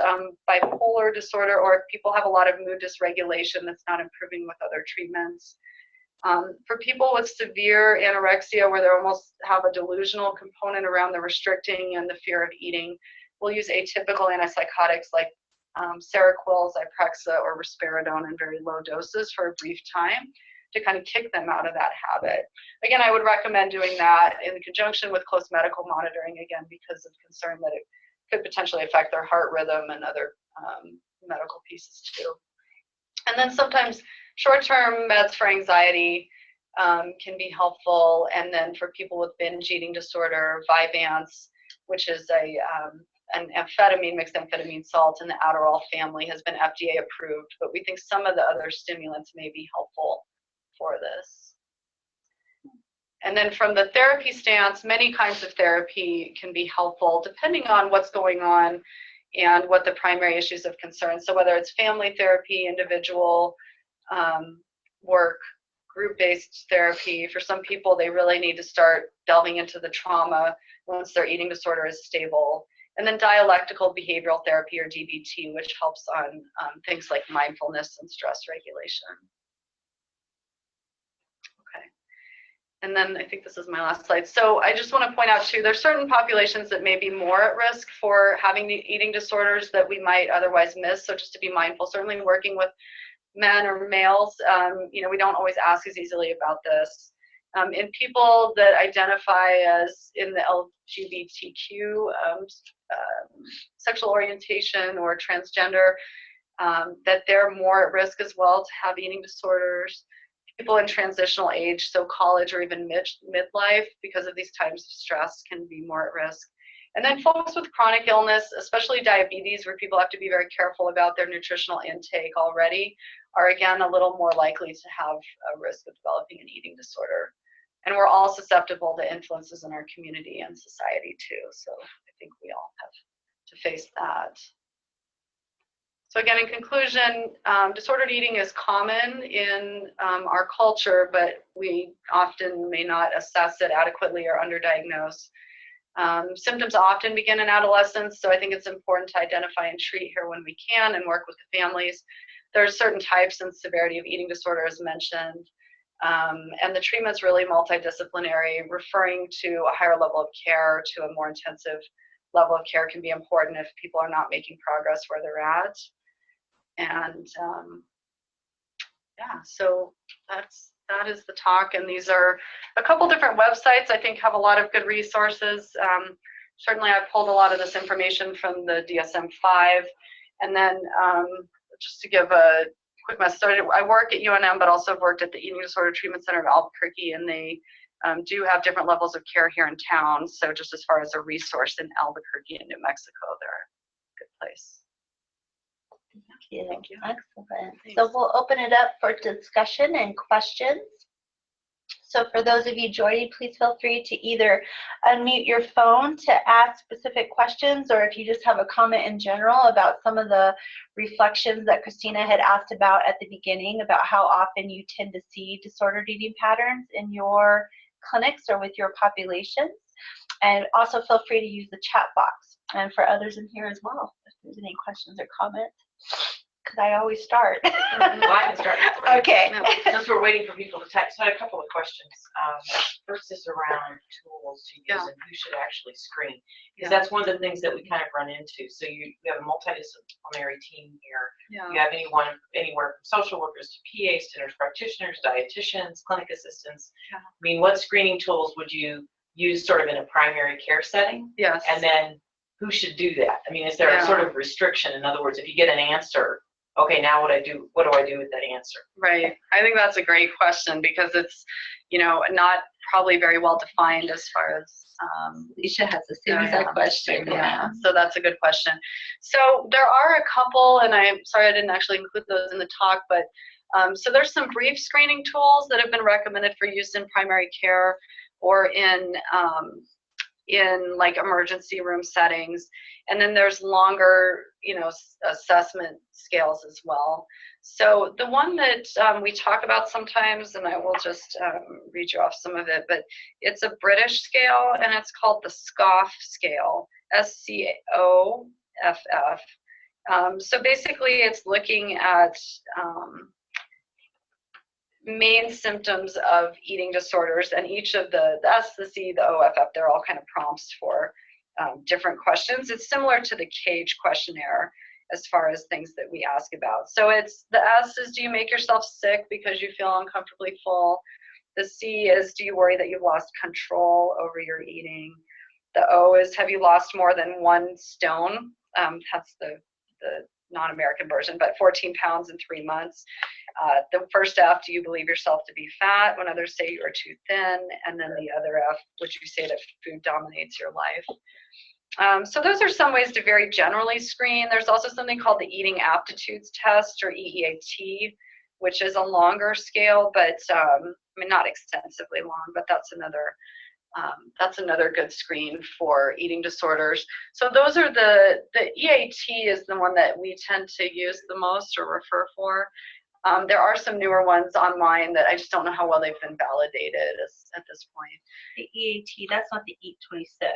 bipolar disorder, or if people have a lot of mood dysregulation that's not improving with other treatments. For people with severe anorexia, where they almost have a delusional component around the restricting and the fear of eating, we'll use atypical antipsychotics like Seroquel, Zyprexa, or risperidone in very low doses for a brief time to kind of kick them out of that habit. Again, I would recommend doing that in conjunction with close medical monitoring, again, because of concern that it could potentially affect their heart rhythm and other medical pieces too. And then sometimes short-term meds for anxiety can be helpful. And then for people with binge eating disorder, Vyvanse, which is an amphetamine, mixed amphetamine salt in the Adderall family, has been FDA approved, but we think some of the other stimulants may be helpful for this. And then from the therapy stance, many kinds of therapy can be helpful depending on what's going on and what the primary issues of concern. So whether it's family therapy, individual work, group-based therapy. For some people, they really need to start delving into the trauma once their eating disorder is stable. And then dialectical behavioral therapy, or DBT, which helps on things like mindfulness and stress regulation. Okay. And then I think this is my last slide. So I just want to point out too, there's certain populations that may be more at risk for having eating disorders that we might otherwise miss. So just to be mindful, certainly working with men or males, you know, we don't always ask as easily about this. In people that identify as in the LGBTQ sexual orientation or transgender, that they're more at risk as well to have eating disorders. People in transitional age, so college or even midlife, because of these times of stress, can be more at risk. And then folks with chronic illness, especially diabetes, where people have to be very careful about their nutritional intake already, are again a little more likely to have a risk of developing an eating disorder. And we're all susceptible to influences in our community and society too. So I think we all have to face that. So again, in conclusion, disordered eating is common in our culture, but we often may not assess it adequately or underdiagnose. Symptoms often begin in adolescence, so I think it's important to identify and treat here when we can and work with the families. There are certain types and severity of eating disorder as mentioned, and the treatment's really multidisciplinary. Referring to a higher level of care, to a more intensive level of care, can be important if people are not making progress where they're at. And yeah, so that is the talk, and these are a couple different websites I think have a lot of good resources. Certainly I pulled a lot of this information from the DSM-5, and then just to give a quick message, I work at UNM, but also have worked at the Eating Disorder Treatment Center of Albuquerque, and they do have different levels of care here in town. So just as far as a resource in Albuquerque and New Mexico, they're a good place. Thank you. Excellent. Thanks. So we'll open it up for discussion and questions. So for those of you joining, please feel free to either unmute your phone to ask specific questions, or if you just have a comment in general about some of the reflections that Christina had asked about at the beginning, about how often you tend to see disordered eating patterns in your clinics or with your populations. And also feel free to use the chat box, and for others in here as well, if there's any questions or comments, because I always start. Well, I can start. Okay. Since we're waiting for people to type, so I had a couple of questions. First is around tools to use and who should actually screen, because that's one of the things that we kind of run into. So you have a multidisciplinary team here. Yeah. You have anywhere from social workers to PAs, to nurse practitioners, dietitians, clinic assistants. Yeah. I mean, what screening tools would you use sort of in a primary care setting? Yes. And then who should do that? I mean, is there a sort of restriction? In other words, if you get an answer, okay, now what do I do with that answer? Right. I think that's a great question, because it's, you know, not probably very well defined as far as Alicia has the same exact question. Yeah. So that's a good question. So there are a couple, and I'm sorry I didn't actually include those in the talk, but so there's some brief screening tools that have been recommended for use in primary care or in like emergency room settings. And then there's longer, you know, assessment scales as well. So the one that we talk about sometimes, and I will just read you off some of it, but it's a British scale, and it's called the SCOFF scale, SCOFF. So basically it's looking at main symptoms of eating disorders, and each of the S, the C, the OFF, they're all kind of prompts for different questions. It's similar to the CAGE questionnaire as far as things that we ask about. So it's the S is, do you make yourself sick because you feel uncomfortably full? The C is, do you worry that you've lost control over your eating? The O is, have you lost more than 1 stone? That's the non-American version, but 14 pounds in 3 months. The first F, do you believe yourself to be fat when others say you are too thin? And then the other F, would you say that food dominates your life? So those are some ways to very generally screen. There's also something called the Eating Aptitudes Test, or EEAT, which is a longer scale, but I mean, not extensively long, but that's another good screen for eating disorders. So those are the EAT is the one that we tend to use the most or refer for. There are some newer ones online that I just don't know how well they've been validated at this point. The EAT, that's not the EAT 26,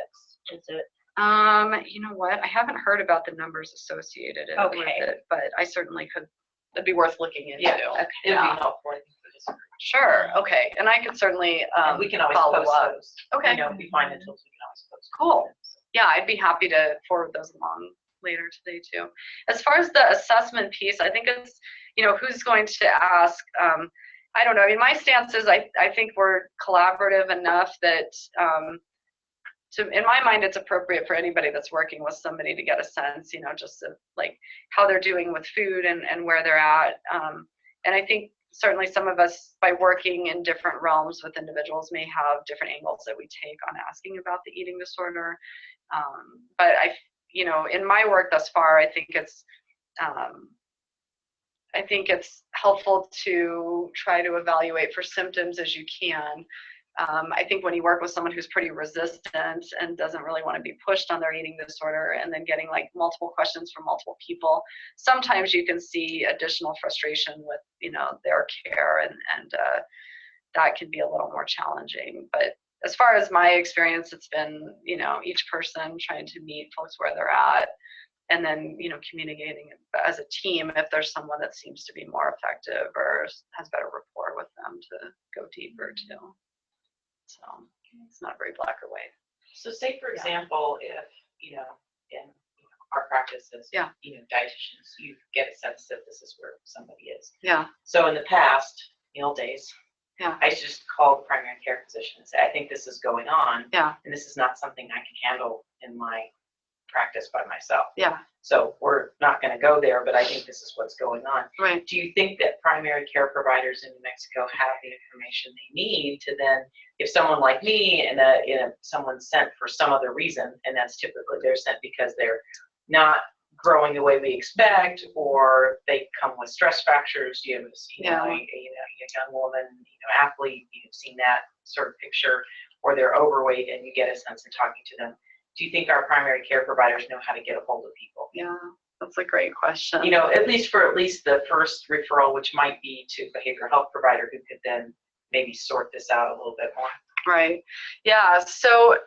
is it? You know what? I haven't heard about the numbers associated with Okay. it, but I certainly could. It'd be worth looking into. Yeah, Okay. It'd be helpful, I think, for this group. Sure. Okay. And I could certainly And we can always follow post up. those. Okay. You know, if we find it, we can always post. Cool. Yeah, I'd be happy to forward those along later today too. As far as the assessment piece, I think it's, you know, who's going to ask. I don't know. I mean, my stance is I think we're collaborative enough that in my mind, it's appropriate for anybody that's working with somebody to get a sense, you know, just of like how they're doing with food and where they're at. And I think certainly some of us, by working in different realms with individuals, may have different angles that we take on asking about the eating disorder. But you know, in my work thus far, I think it's helpful to try to evaluate for symptoms as you can. I think when you work with someone who's pretty resistant and doesn't really want to be pushed on their eating disorder, and then getting like multiple questions from multiple people, sometimes you can see additional frustration with, you know, their care, and that can be a little more challenging. But as far as my experience, it's been, you know, each person trying to meet folks where they're at, and then, you know, communicating as a team if there's someone that seems to be more effective or has better rapport with them to go deeper too. So it's not very black or white. So say, for example, if, you know, in our practices, Yeah. you know, dietitians, you get a sense that this is where somebody is. Yeah. So in the past, the old days, Yeah. I used to just call the primary care physician and say, I think this is going on, Yeah. and this is not something I can handle in my practice by myself. Yeah. So we're not going to go there, but I think this is what's going on. Right. Do you think that primary care providers in New Mexico have the information they need to then, if someone like me and someone's sent for some other reason, and that's typically they're sent because they're not growing the way we expect, or they come with stress fractures, a young woman, athlete, you've seen that sort of picture, or they're overweight, and you get a sense in talking to them. Do you think our primary care providers know how to get a hold of people? Yeah, that's a great question. At least the first referral, which might be to a behavioral health provider who could then maybe sort this out a little bit more. Right. Yeah. So,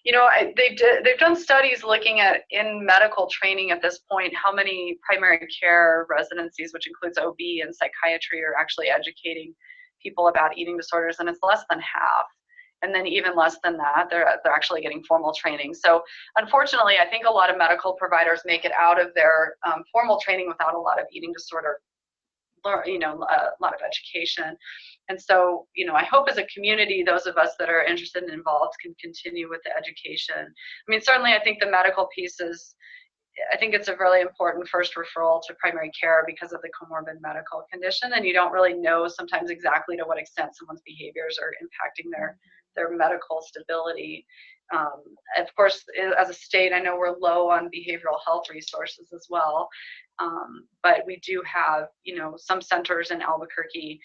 they've done studies looking at, in medical training at this point, how many primary care residencies, which includes OB and psychiatry, are actually educating people about eating disorders, and it's less than half. And then even less than that, they're actually getting formal training. So unfortunately, I think a lot of medical providers make it out of their formal training without a lot of eating disorder, a lot of education. And so, I hope as a community, those of us that are interested and involved can continue with the education. I mean, certainly I think the medical piece I think it's a really important first referral to primary care because of the comorbid medical condition, and you don't really know sometimes exactly to what extent someone's behaviors are impacting their medical stability. Of course, as a state, I know we're low on behavioral health resources as well, but we do have, some centers in Albuquerque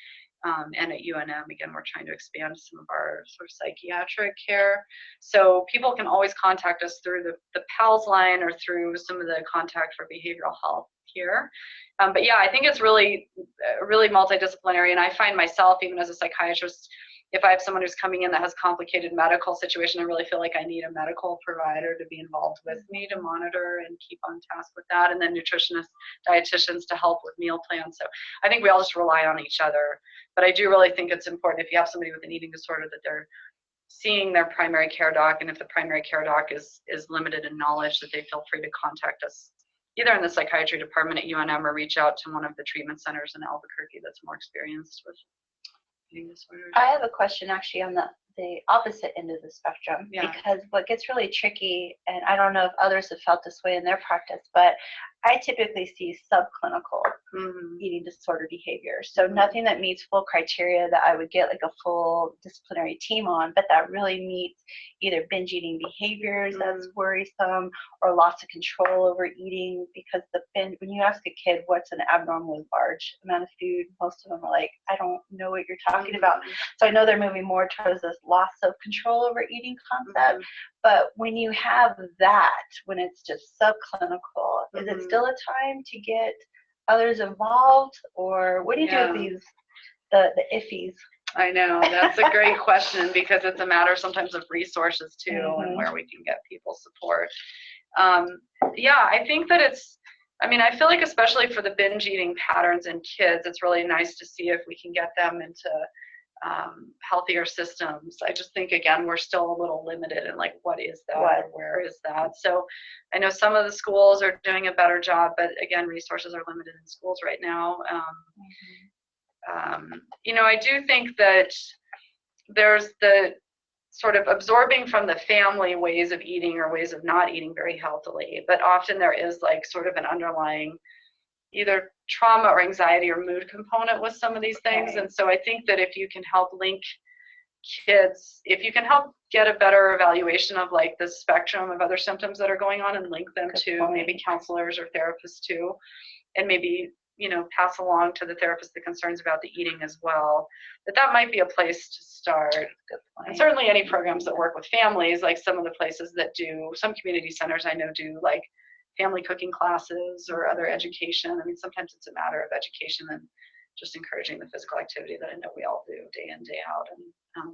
and at UNM. Again, we're trying to expand some of our sort of psychiatric care. So people can always contact us through the PALS line or through some of the contact for behavioral health here. But yeah, I think it's really multidisciplinary. And I find myself, even as a psychiatrist, if I have someone who's coming in that has complicated medical situation, I really feel like I need a medical provider to be involved with me to monitor and keep on task with that. And then nutritionists, dietitians to help with meal plans. So I think we all just rely on each other. But I do really think it's important if you have somebody with an eating disorder that they're seeing their primary care doc, and if the primary care doc is limited in knowledge, that they feel free to contact us either in the psychiatry department at UNM or reach out to one of the treatment centers in Albuquerque that's more experienced with eating disorders. I have a question actually on the opposite end of the spectrum. Yeah. Because what gets really tricky, and I don't know if others have felt this way in their practice, but I typically see subclinical eating disorder behavior. So nothing that meets full criteria that I would get like a full disciplinary team on, but that really meets either binge eating behaviors that's worrisome, or loss of control over eating. Because when you ask a kid what's an abnormally large amount of food, most of them are like, I don't know what you're talking about. So I know they're moving more towards this loss of control over eating concept. But when you have that, when it's just subclinical, is it still a time to get others involved, or what do you do with these, the iffies? I know, that's a great question, because it's a matter sometimes of resources too, and where we can get people support. Yeah, I think that I feel like especially for the binge eating patterns in kids, it's really nice to see if we can get them into healthier systems. I just think, again, we're still a little limited in like, what is that, or where is that? So I know some of the schools are doing a better job, but again, resources are limited in schools right now. I do think that there's the sort of absorbing from the family ways of eating or ways of not eating very healthily, but often there is like sort of an underlying either trauma or anxiety or mood component with some of these things. And so I think that if you can help link kids, if you can help get a better evaluation of like the spectrum of other symptoms that are going on and link them to maybe counselors or therapists too, and maybe pass along to the therapist the concerns about the eating as well, that might be a place to start. And certainly any programs that work with families, like some of the places that do, some community centers I know do like family cooking classes or other education. Sometimes it's a matter of education and just encouraging the physical activity that I know we all do day in, day out, and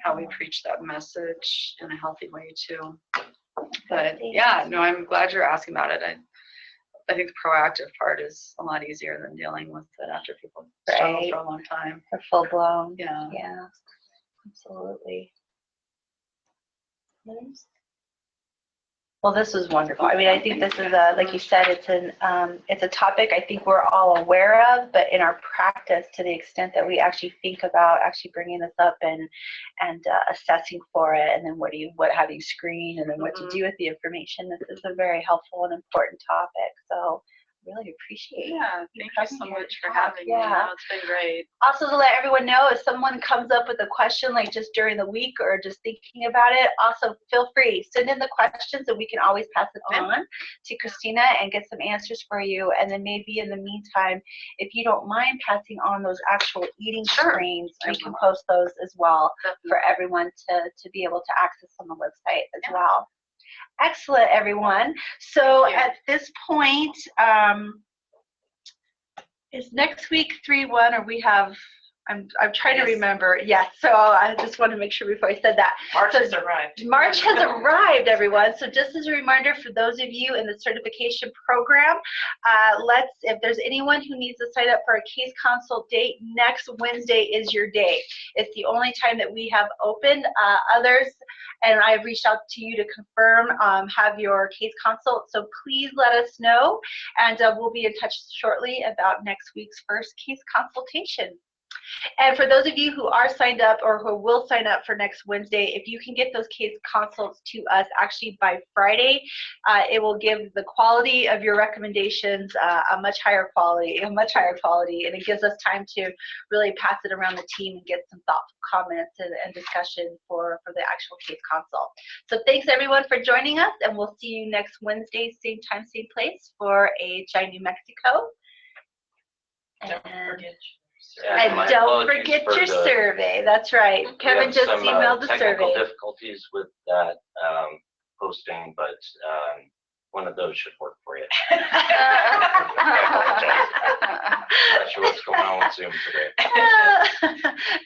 how we preach that message in a healthy way too. But yeah, no, I'm glad you're asking about it. I think the proactive part is a lot easier than dealing with it after people struggle for a long time. Or full blown. Yeah. Yeah, absolutely. Well, this was wonderful. I think this is like you said, it's a topic I think we're all aware of, but in our practice, to the extent that we actually think about actually bringing this up and assessing for it, and then how do you screen, and then what to do with the information. This is a very helpful and important topic. So really appreciate thank you so much for having me. It's been great. Also, to let everyone know, if someone comes up with a question like just during the week or just thinking about it, also feel free, send in the questions and we can always pass it on to Christina and get some answers for you. And then maybe in the meantime, if you don't mind passing on those actual eating screens, we can post those as well for everyone to be able to access on the website as well. Excellent, everyone. So at this point, is next week 3-1, or we have, I'm trying to remember. Yes, so I just want to make sure before I said that. March has arrived. March has arrived, everyone. So just as a reminder for those of you in the certification program, if there's anyone who needs to sign up for a case consult date, next Wednesday is your day. It's the only time that we have open. Others, and I've reached out to you to confirm, have your case consult. So please let us know, and we'll be in touch shortly about next week's first case consultation. And for those of you who are signed up or who will sign up for next Wednesday, if you can get those case consults to us actually by Friday, it will give the quality of your recommendations a much higher quality, and it gives us time to really pass it around the team and get some thoughtful comments and discussion for the actual case consult. So thanks everyone for joining us, and we'll see you next Wednesday, same time, same place for AHI New Mexico. And don't forget your survey. That's right. Kevin just emailed the survey. Technical difficulties with that posting, but one of those should work for you. Not sure what's going on with Zoom today.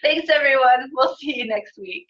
Thanks, everyone. We'll see you next week.